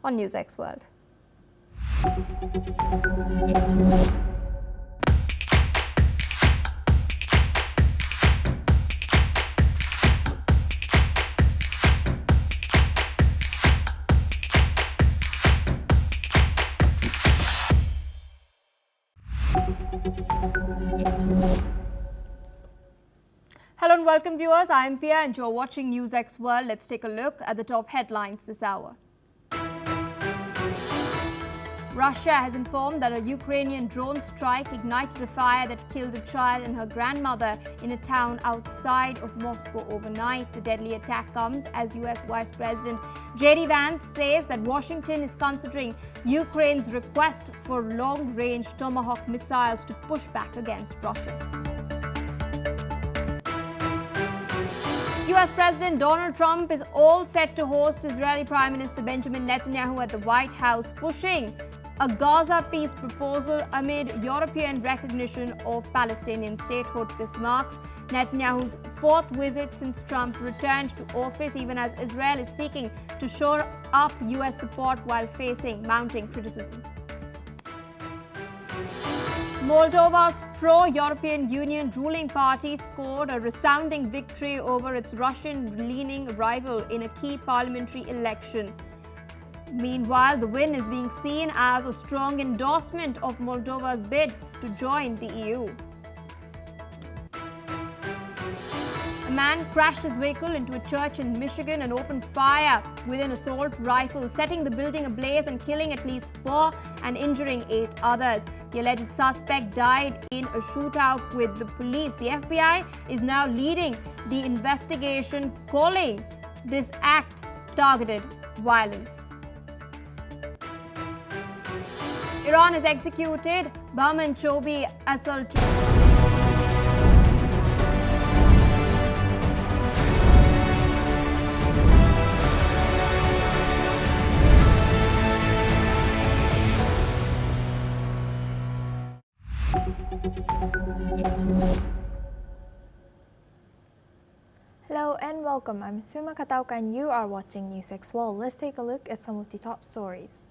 on NewsX World. Hello and welcome viewers, I am Pia and you're watching NewsX World. Let's take a look at the top headlines this hour. Russia has informed that a Ukrainian drone strike ignited a fire that killed a child and her grandmother in a town outside of Moscow overnight. The deadly attack comes as US Vice President J.D. Vance says that Washington is considering Ukraine's request for long-range Tomahawk missiles to push back against Russia. US President Donald Trump is all set to host Israeli Prime Minister Benjamin Netanyahu at the White House, pushing a Gaza peace proposal amid European recognition of Palestinian statehood. This marks Netanyahu's fourth visit since Trump returned to office, even as Israel is seeking to shore up US support while facing mounting criticism. Moldova's pro-European Union ruling party scored a resounding victory over its Russian-leaning rival in a key parliamentary election. Meanwhile, the win is being seen as a strong endorsement of Moldova's bid to join the EU. A man crashed his vehicle into a church in Michigan and opened fire with an assault rifle, setting the building ablaze and killing at least 4 and injuring 8 others. The alleged suspect died in a shootout with the police. The FBI is now leading the investigation, calling this act targeted violence. Iran has executed Bahman Chobi assault. Hello and welcome. I'm Suma Katauka and you are watching NewsX World. Let's take a look at some of the top stories.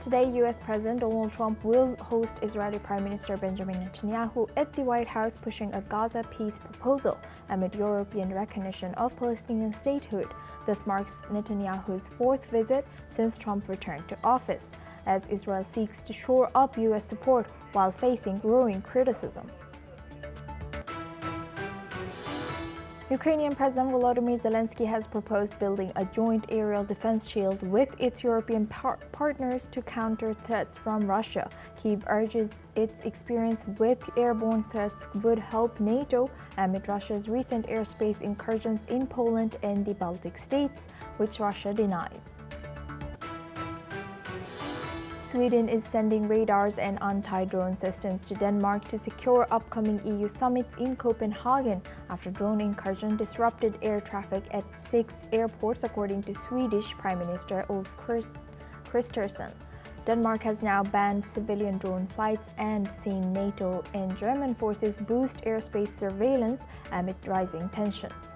Today, US President Donald Trump will host Israeli Prime Minister Benjamin Netanyahu at the White House, pushing a Gaza peace proposal amid European recognition of Palestinian statehood. This marks Netanyahu's fourth visit since Trump returned to office, as Israel seeks to shore up US support while facing growing criticism. Ukrainian President Volodymyr Zelensky has proposed building a joint aerial defense shield with its European partners to counter threats from Russia. Kyiv urges its experience with airborne threats would help NATO amid Russia's recent airspace incursions in Poland and the Baltic states, which Russia denies. Sweden is sending radars and anti-drone systems to Denmark to secure upcoming EU summits in Copenhagen after drone incursion disrupted air traffic at 6 airports, according to Swedish Prime Minister Ulf Kristersson. Denmark has now banned civilian drone flights and seen NATO and German forces boost airspace surveillance amid rising tensions.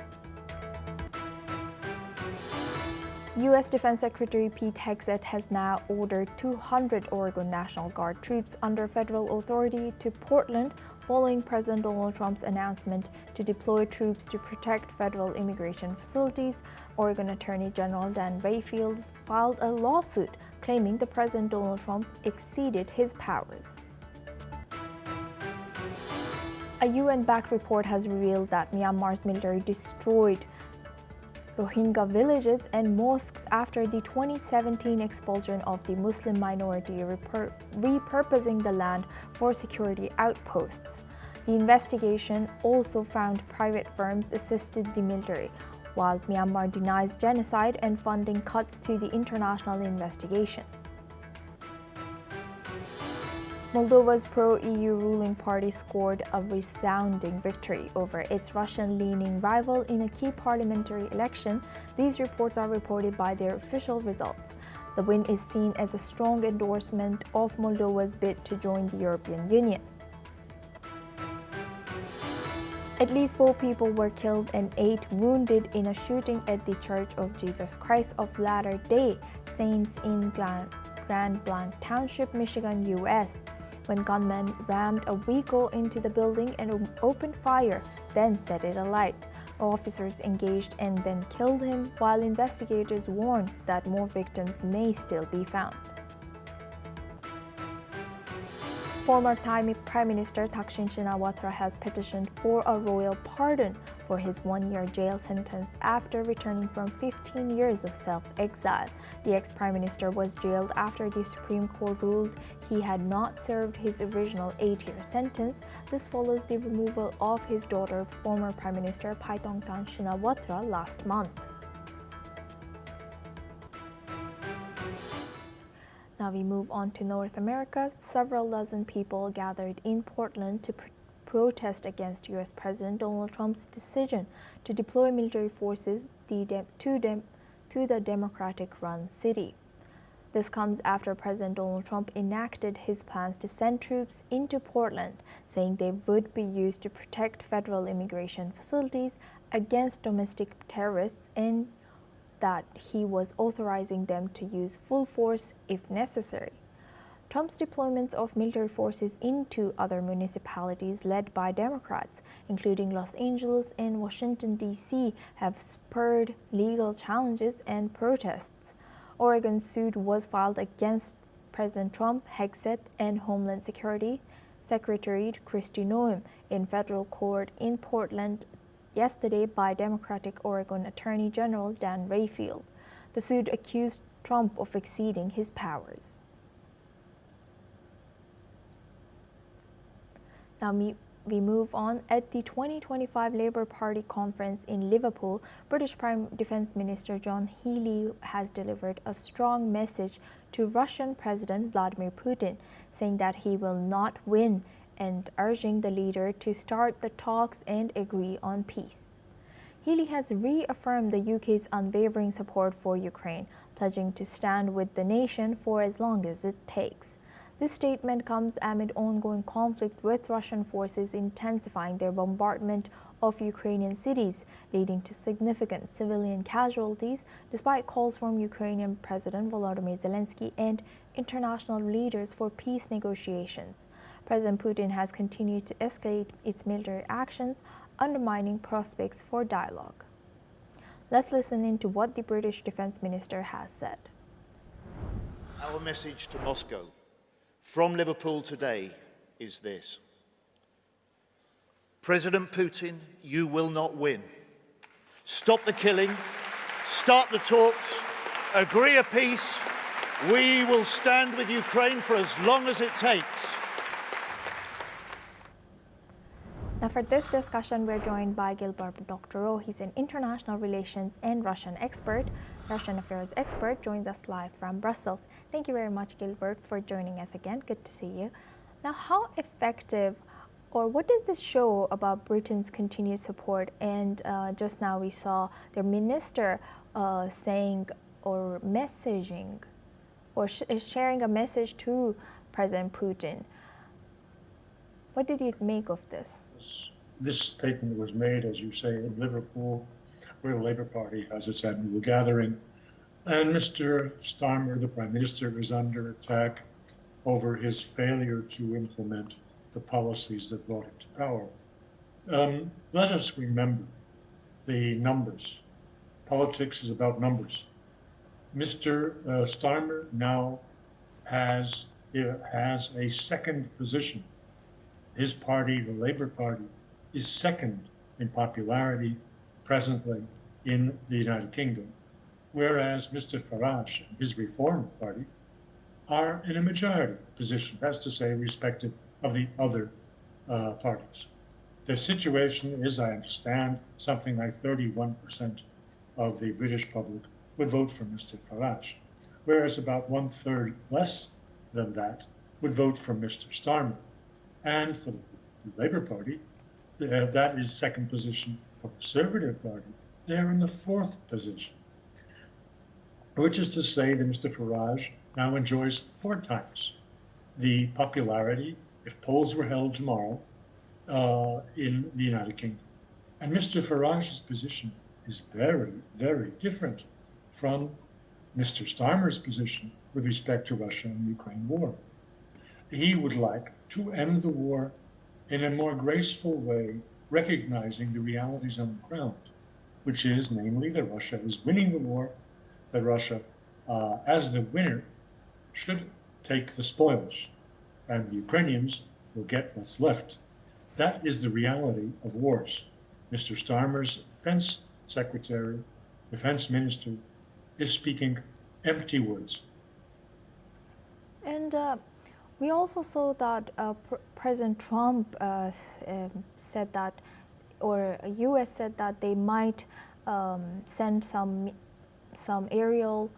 U.S. Defense Secretary Pete Hegseth has now ordered 200 Oregon National Guard troops under federal authority to Portland following President Donald Trump's announcement to deploy troops to protect federal immigration facilities. Oregon Attorney General Dan Rayfield filed a lawsuit claiming that President Donald Trump exceeded his powers. A UN-backed report has revealed that Myanmar's military destroyed Rohingya villages and mosques after the 2017 expulsion of the Muslim minority, repurposing the land for security outposts. The investigation also found private firms assisted the military, while Myanmar denies genocide and funding cuts to the international investigation. Moldova's pro-EU ruling party scored a resounding victory over its Russian-leaning rival in a key parliamentary election. These reports are reported by their official results. The win is seen as a strong endorsement of Moldova's bid to join the European Union. At least 4 people were killed and 8 wounded in a shooting at the Church of Jesus Christ of Latter-day Saints in Grand Blanc Township, Michigan, U.S., when gunmen rammed a vehicle into the building and opened fire, then set it alight. Officers engaged and then killed him, while investigators warned that more victims may still be found. Former Thai Prime Minister Thaksin Shinawatra has petitioned for a royal pardon for his 1-year jail sentence after returning from 15 years of self-exile. The ex-Prime Minister was jailed after the Supreme Court ruled he had not served his original 8-year sentence. This follows the removal of his daughter, former Prime Minister Paetongtarn Shinawatra, last month. Now we move on to North America. Several dozen people gathered in Portland to protest against U.S. President Donald Trump's decision to deploy military forces to the Democratic-run city. This comes after President Donald Trump enacted his plans to send troops into Portland, saying they would be used to protect federal immigration facilities against domestic terrorists, and that he was authorizing them to use full force if necessary. Trump's deployments of military forces into other municipalities led by Democrats, including Los Angeles and Washington, D.C., have spurred legal challenges and protests. Oregon's suit was filed against President Trump, Hexet, and Homeland Security Secretary Kristi Noem in federal court in Portland yesterday by Democratic Oregon Attorney General Dan Rayfield. The suit accused Trump of exceeding his powers. Now we move on. At the 2025 Labour Party conference in Liverpool, British Defence Minister John Healey has delivered a strong message to Russian President Vladimir Putin, saying that he will not win and urging the leader to start the talks and agree on peace. Healey has reaffirmed the UK's unwavering support for Ukraine, pledging to stand with the nation for as long as it takes. This statement comes amid ongoing conflict with Russian forces intensifying their bombardment of Ukrainian cities, leading to significant civilian casualties, despite calls from Ukrainian President Volodymyr Zelensky and international leaders for peace negotiations. President Putin has continued to escalate its military actions, undermining prospects for dialogue. Let's listen into what the British Defence Minister has said. Our message to Moscow from Liverpool today is this. President Putin, you will not win. Stop the killing, start the talks, agree a peace. We will stand with Ukraine for as long as it takes. Now for this discussion, we're joined by Gilbert Doctorow. He's an international relations and Russian affairs expert, joins us live from Brussels. Thank you very much, Gilbert, for joining us again. Good to see you. Now, how effective, or what does this show about Britain's continued support? And just now we saw their minister saying or messaging or sharing a message to President Putin. What did you make of this? This statement was made, as you say, in Liverpool, where the Labour Party has its annual gathering. And Mr. Starmer, the Prime Minister, is under attack over his failure to implement the policies that brought him to power. Let us remember the numbers. Politics is about numbers. Mr. Starmer now has a second position. His party, the Labour Party, is second in popularity presently in the United Kingdom, whereas Mr. Farage and his Reform Party are in a majority position, that's to say, respective of the other parties. The situation is, I understand, something like 31% of the British public would vote for Mr. Farage, whereas about 1/3 less than that would vote for Mr. Starmer. And for the Labour Party, that is second position. For the Conservative Party, they're in the fourth position, which is to say that Mr. Farage now enjoys 4 times the popularity, if polls were held tomorrow, in the United Kingdom. And Mr. Farage's position is very, very different from Mr. Starmer's position with respect to Russia and the Ukraine war. He would like to end the war in a more graceful way, recognizing the realities on the ground, which is namely that Russia is winning the war, that Russia, as the winner, should take the spoils, and the Ukrainians will get what's left. That is the reality of wars. Mr. Starmer's defense secretary, defense minister, is speaking empty words. And we also saw that President Trump said that, or U.S. said that they might send some aerial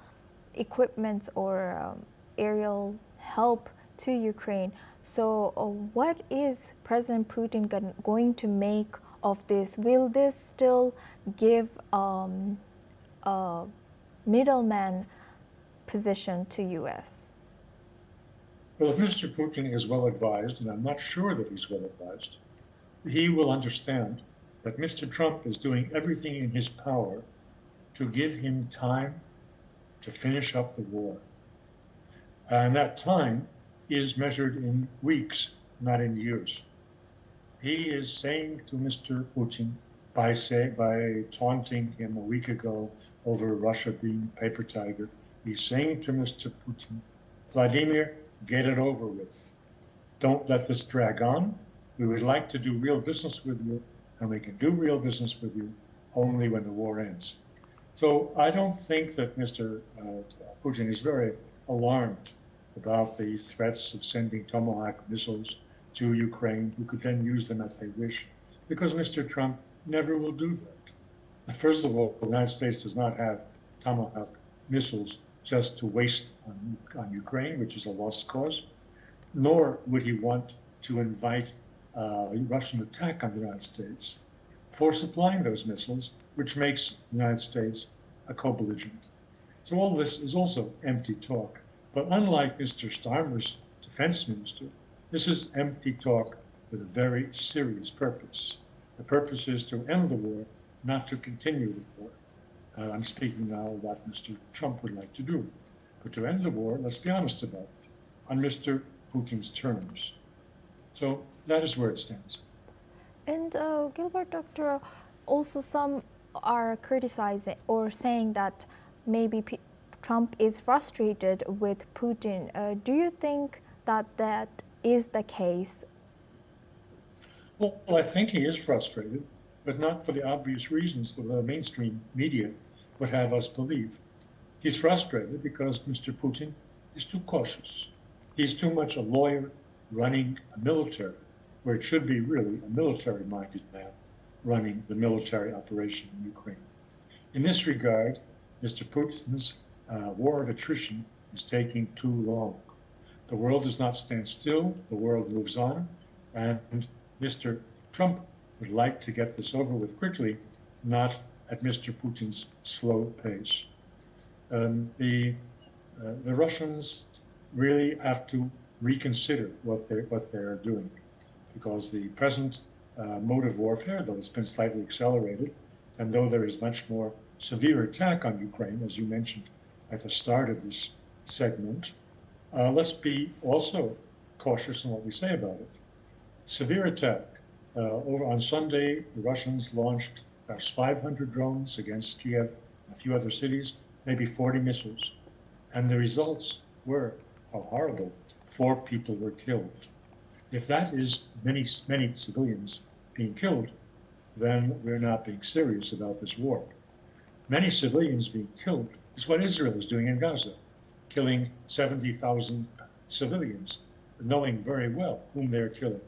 equipment or aerial help to Ukraine. So what is President Putin going to make of this? Will this still give a middleman position to U.S.? Well, if Mr. Putin is well advised, and I'm not sure that he's well advised, he will understand that Mr. Trump is doing everything in his power to give him time to finish up the war. And that time is measured in weeks, not in years. He is saying to Mr. Putin, by taunting him a week ago over Russia being a paper tiger, he's saying to Mr. Putin, Vladimir, get it over with. Don't let this drag on. We would like to do real business with you, and we can do real business with you only when the war ends. So I don't think that Mr. Putin is very alarmed about the threats of sending Tomahawk missiles to Ukraine, who could then use them as they wish, because Mr. Trump never will do that. First of all, the United States does not have Tomahawk missiles just to waste on Ukraine, which is a lost cause, nor would he want to invite a Russian attack on the United States for supplying those missiles, which makes the United States a co-belligerent. So all this is also empty talk. But unlike Mr. Starmer's defense minister, this is empty talk with a very serious purpose. The purpose is to end the war, not to continue the war. I'm speaking now of what Mr. Trump would like to do. But to end the war, let's be honest about it, on Mr. Putin's terms. So that is where it stands. And Gilbert, Doctor, also some are criticizing or saying that maybe Trump is frustrated with Putin. Do you think that that is the case? Well, I think he is frustrated, but not for the obvious reasons that the mainstream media would have us believe. He's frustrated because Mr. Putin is too cautious. He's too much a lawyer running a military, where it should be really a military-minded man running the military operation in Ukraine. In this regard, Mr. Putin's war of attrition is taking too long. The world does not stand still, the world moves on, and Mr. Trump would like to get this over with quickly, not at Mr. Putin's slow pace. The Russians really have to reconsider what they're doing, because the present mode of warfare, though it's been slightly accelerated, and though there is much more severe attack on Ukraine, as you mentioned at the start of this segment, let's be also cautious in what we say about it. Severe attack. Over on Sunday, the Russians launched 500 drones against Kiev and a few other cities, maybe 40 missiles. And the results were, how horrible, 4 people were killed. If that is many civilians being killed, then we're not being serious about this war. Many civilians being killed is what Israel is doing in Gaza, killing 70,000 civilians, knowing very well whom they're killing.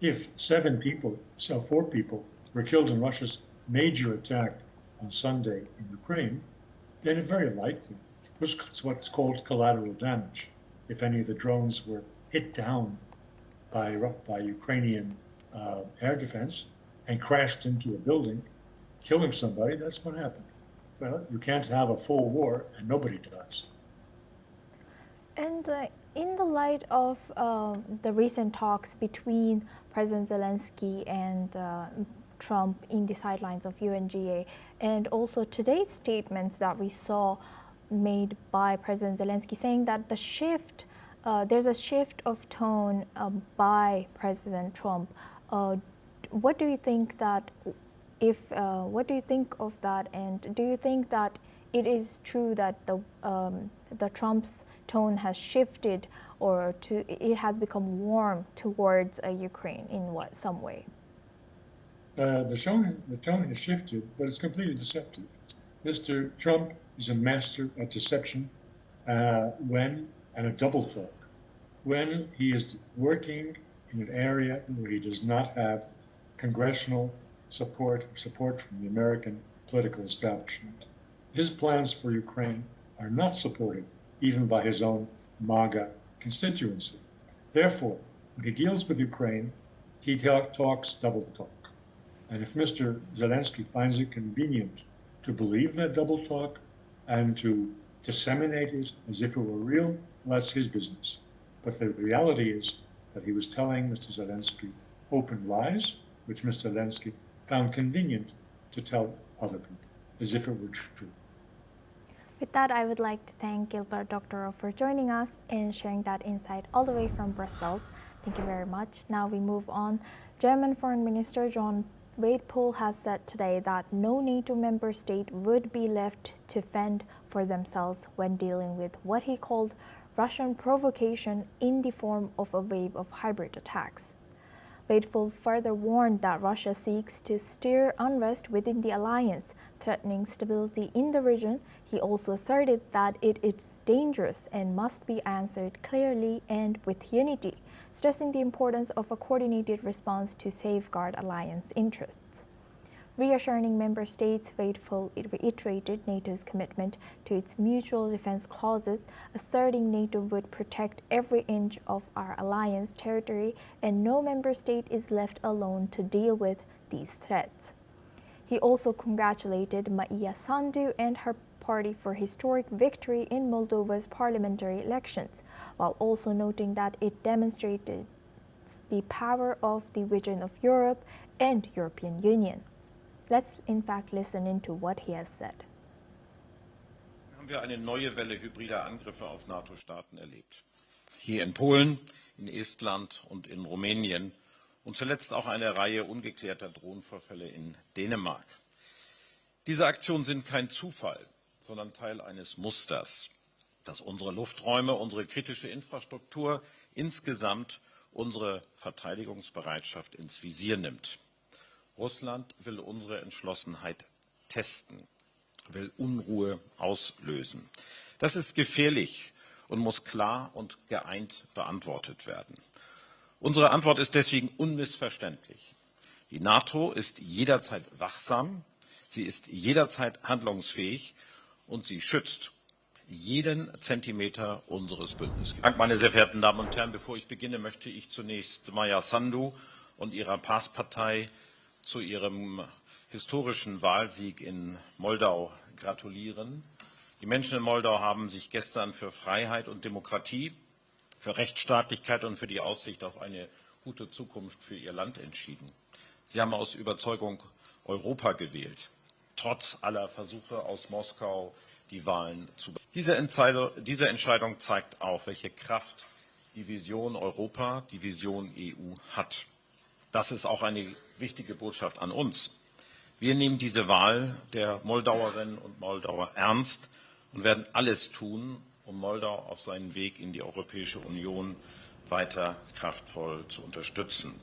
If 4 people were killed in Russia's major attack on Sunday in Ukraine, then it very likely was what's called collateral damage. If any of the drones were hit down by Ukrainian air defense and crashed into a building, killing somebody, that's what happened. Well, you can't have a full war and nobody dies. And in the light of the recent talks between President Zelensky and Trump in the sidelines of UNGA, and also today's statements that we saw made by President Zelensky saying that there's a shift of tone by President Trump. What do you think that what do you think of that, and do you think that it is true that the Trump's tone has shifted, or it has become warm towards Ukraine in some way? The tone has shifted, but it's completely deceptive. Mr. Trump is a master at deception and a double talk. When he is working in an area where he does not have congressional support from the American political establishment. His plans for Ukraine are not supported even by his own MAGA constituency. Therefore, when he deals with Ukraine, he talks double talk. And if Mr. Zelensky finds it convenient to believe that double talk and to disseminate it as if it were real, well, that's his business. But the reality is that he was telling Mr. Zelensky open lies, which Mr. Zelensky found convenient to tell other people, as if it were true. With that, I would like to thank Gilbert Doctorow for joining us and sharing that insight all the way from Brussels. Thank you very much. Now we move on. German Foreign Minister John Wadepool has said today that no NATO member state would be left to fend for themselves when dealing with what he called Russian provocation in the form of a wave of hybrid attacks. Wadepool further warned that Russia seeks to stir unrest within the alliance, threatening stability in the region. He also asserted that it is dangerous and must be answered clearly and with unity, stressing the importance of a coordinated response to safeguard alliance interests. Reassuring member states, Wadepool reiterated NATO's commitment to its mutual defense clauses, asserting NATO would protect every inch of our alliance territory and no member state is left alone to deal with these threats. He also congratulated Maia Sandu and her party for historic victory in Moldova's parliamentary elections, while also noting that it demonstrated the power of the vision of Europe and European Union. Let's in fact listen into what he has said. Haben wir eine neue Welle hybrider Angriffe auf NATO-Staaten erlebt. Hier in Polen, in Estland und in Rumänien und zuletzt auch eine Reihe ungeklärter Drohnenvorfälle in Dänemark. Diese Aktionen sind kein Zufall, sondern Teil eines Musters, das unsere Lufträume, unsere kritische Infrastruktur, insgesamt unsere Verteidigungsbereitschaft ins Visier nimmt. Russland will unsere Entschlossenheit testen, will Unruhe auslösen. Das ist gefährlich und muss klar und geeint beantwortet werden. Unsere Antwort ist deswegen unmissverständlich. Die NATO ist jederzeit wachsam, sie ist jederzeit handlungsfähig und sie schützt jeden Zentimeter unseres Bündnisgebiets. Meine sehr verehrten Damen und Herren, bevor ich beginne, möchte ich zunächst Maia Sandu und ihrer PAS-Partei zu ihrem historischen Wahlsieg in Moldau gratulieren. Die Menschen in Moldau haben sich gestern für Freiheit und Demokratie, für Rechtsstaatlichkeit und für die Aussicht auf eine gute Zukunft für ihr Land entschieden. Sie haben aus Überzeugung Europa gewählt, trotz aller Versuche aus Moskau die Wahlen zu beeinflussen. Diese Entscheidung zeigt auch, welche Kraft die Vision Europa, die Vision EU hat. Das ist auch eine wichtige Botschaft an uns. Wir nehmen diese Wahl der Moldauerinnen und Moldauer ernst und werden alles tun, um Moldau auf seinen Weg in die Europäische Union weiter kraftvoll zu unterstützen.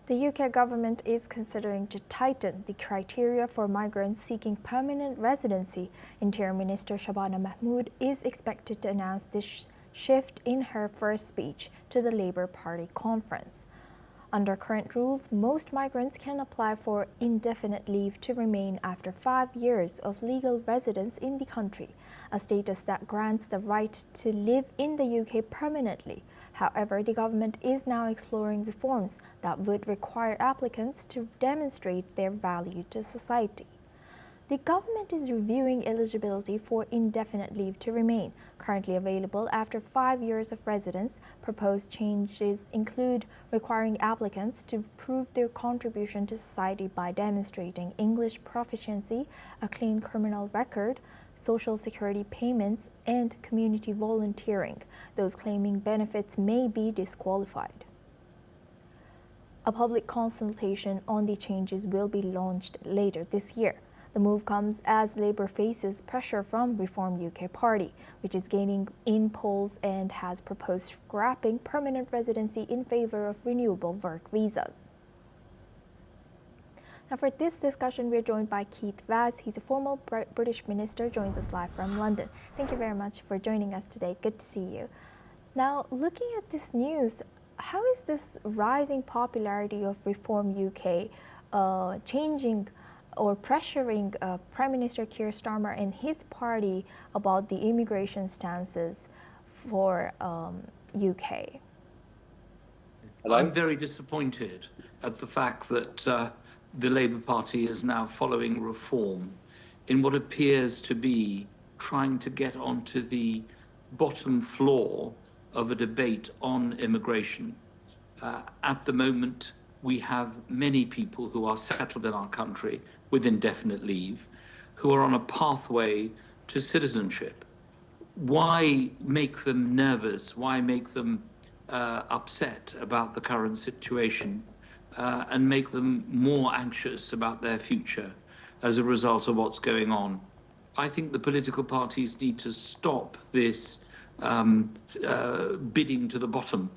The UK government is considering to tighten the criteria for migrants seeking permanent residency. Interior Minister Shabana Mahmood is expected to announce this shift in her first speech to the Labour Party conference. Under current rules, most migrants can apply for indefinite leave to remain after 5 years of legal residence in the country, a status that grants the right to live in the UK permanently. However, the government is now exploring reforms that would require applicants to demonstrate their value to society. The government is reviewing eligibility for indefinite leave to remain, currently available after 5 years of residence. Proposed changes include requiring applicants to prove their contribution to society by demonstrating English proficiency, a clean criminal record, social security payments, and community volunteering. Those claiming benefits may be disqualified. A public consultation on the changes will be launched later this year. The move comes as Labour faces pressure from Reform UK Party, which is gaining in polls and has proposed scrapping permanent residency in favour of renewable work visas. Now for this discussion, we're joined by Keith Vaz. He's a former British minister, joins us live from London. Thank you very much for joining us today. Good to see you. Now, looking at this news, how is this rising popularity of Reform UK changing or pressuring Prime Minister Keir Starmer and his party about the immigration stances for UK? Hello? I'm very disappointed at the fact that the Labour Party is now following reform in what appears to be trying to get onto the bottom floor of a debate on immigration. At the moment, we have many people who are settled in our country with indefinite leave, who are on a pathway to citizenship. Why make them nervous? Why make them upset about the current situation and make them more anxious about their future as a result of what's going on? I think the political parties need to stop this bidding to the bottom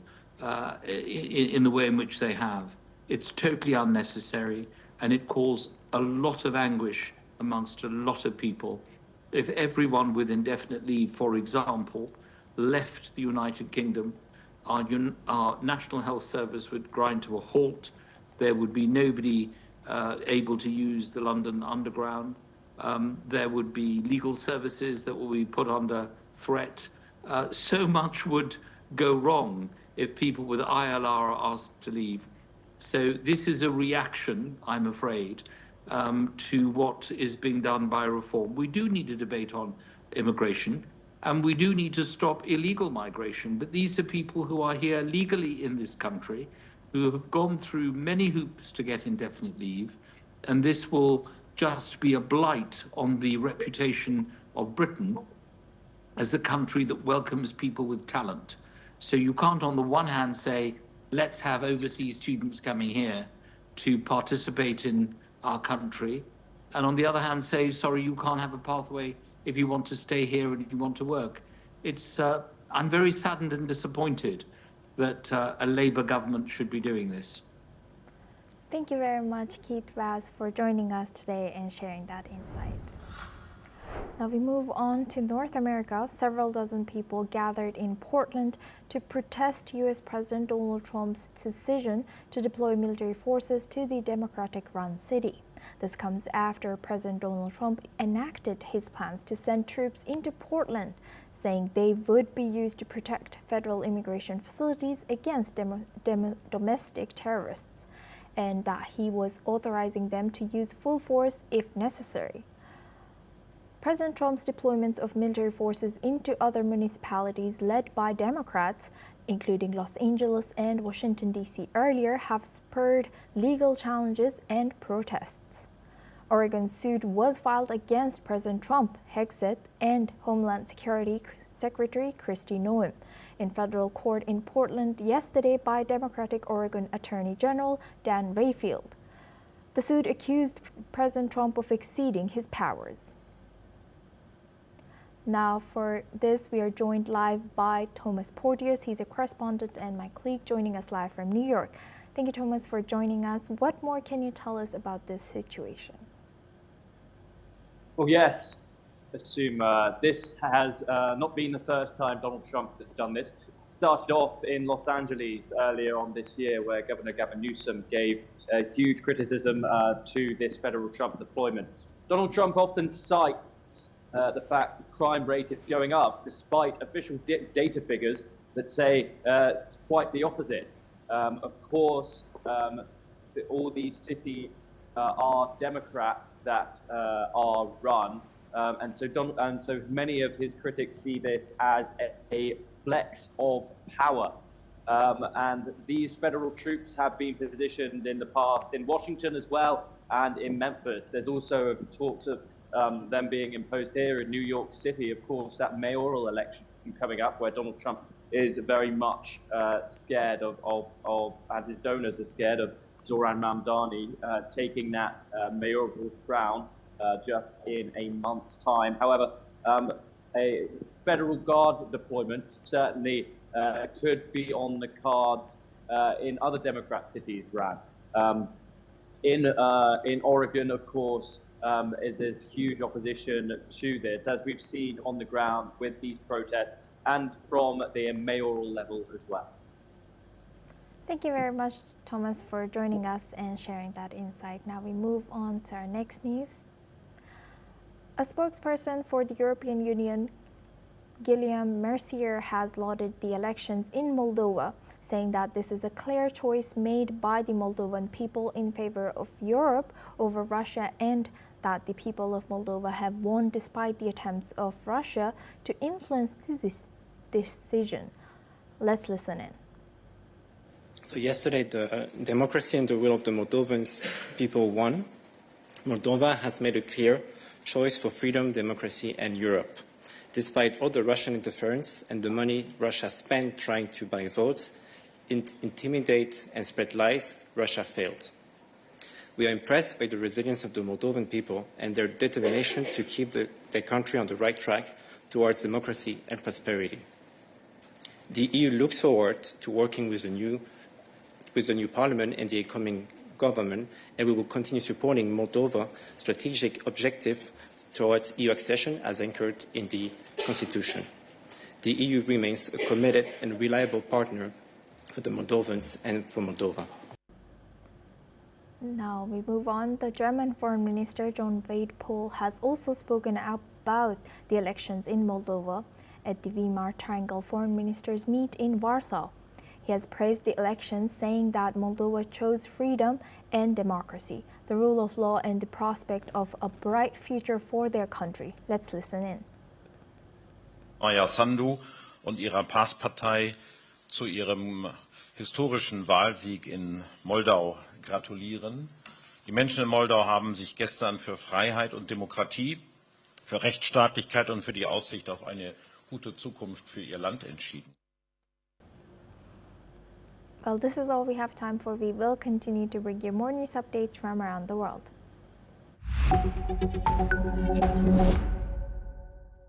in the way in which they have. It's totally unnecessary, and it caused a lot of anguish amongst a lot of people. If everyone with indefinite leave, for example, left the United Kingdom, our National Health Service would grind to a halt. There would be nobody able to use the London Underground. There would be legal services that will be put under threat. So much would go wrong if people with ILR are asked to leave. So this is a reaction, I'm afraid, to what is being done by reform. We do need a debate on immigration, and we do need to stop illegal migration. But these are people who are here legally in this country, who have gone through many hoops to get indefinite leave, and this will just be a blight on the reputation of Britain as a country that welcomes people with talent. So you can't on the one hand say, let's have overseas students coming here to participate in our country, and on the other hand say, sorry, you can't have a pathway if you want to stay here and you want to work. I'm very saddened and disappointed that a Labour government should be doing this. Thank you very much, Keith Vaz, for joining us today and sharing that insight. Now we move on to North America. Several dozen people gathered in Portland to protest U.S. President Donald Trump's decision to deploy military forces to the Democratic-run city. This comes after President Donald Trump enacted his plans to send troops into Portland, saying they would be used to protect federal immigration facilities against domestic terrorists, and that he was authorizing them to use full force if necessary. President Trump's deployments of military forces into other municipalities led by Democrats, including Los Angeles and Washington, D.C. earlier, have spurred legal challenges and protests. Oregon's suit was filed against President Trump, Hexet, and Homeland Security Secretary Kristi Noem in federal court in Portland yesterday by Democratic Oregon Attorney General Dan Rayfield. The suit accused President Trump of exceeding his powers. Now for this, we are joined live by Thomas Porteous. He's a correspondent and my colleague joining us live from New York. Thank you, Thomas, for joining us. What more can you tell us about this situation? Well, yes, assume this has not been the first time Donald Trump has done this. It started off in Los Angeles earlier on this year, where Governor Gavin Newsom gave huge criticism to this federal Trump deployment. Donald Trump often cites the fact that the crime rate is going up, despite official data figures that say quite the opposite. Of course, all these cities are Democrats that are run. And so many of his critics see this as a flex of power. And these federal troops have been positioned in the past in Washington as well and in Memphis. There's also talks of them being imposed here in New York City. Of course, that mayoral election coming up where Donald Trump is very much scared of, and his donors are scared of Zoran Mamdani taking that mayoral crown just in a month's time. However, a federal guard deployment certainly could be on the cards in other Democrat cities, Ran. In Oregon, of course, there's huge opposition to this, as we've seen on the ground with these protests and from the mayoral level as well. Thank you very much, Thomas, for joining us and sharing that insight. Now we move on to our next news. A spokesperson for the European Union, Guillaume Mercier, has lauded the elections in Moldova, saying that this is a clear choice made by the Moldovan people in favor of Europe over Russia, and that the people of Moldova have won despite the attempts of Russia to influence this decision. Let's listen in. So yesterday, the democracy and the will of the Moldovan people won. Moldova has made a clear choice for freedom, democracy, and Europe. Despite all the Russian interference and the money Russia spent trying to buy votes, intimidate and spread lies, Russia failed. We are impressed by the resilience of the Moldovan people and their determination to keep their country on the right track towards democracy and prosperity. The EU looks forward to working with the new parliament and the incoming government, and we will continue supporting Moldova's strategic objective towards EU accession as anchored in the Constitution. The EU remains a committed and reliable partner for the Moldovans and for Moldova. Now we move on. The German Foreign Minister John Weidpohl has also spoken about the elections in Moldova at the Weimar Triangle Foreign Ministers meet in Warsaw. He has praised the elections, saying that Moldova chose freedom and democracy, the rule of law, and the prospect of a bright future for their country. Let's listen in. Maja Sandu und ihrer PAS-Partei zu ihrem historischen Wahlsieg in Moldau gratulieren. Die Menschen in Moldau haben sich gestern für Freiheit und Demokratie, für Rechtsstaatlichkeit und für die Aussicht auf eine gute Zukunft für ihr Land entschieden. Well, this is all we have time for. We will continue to bring you more news updates from around the world.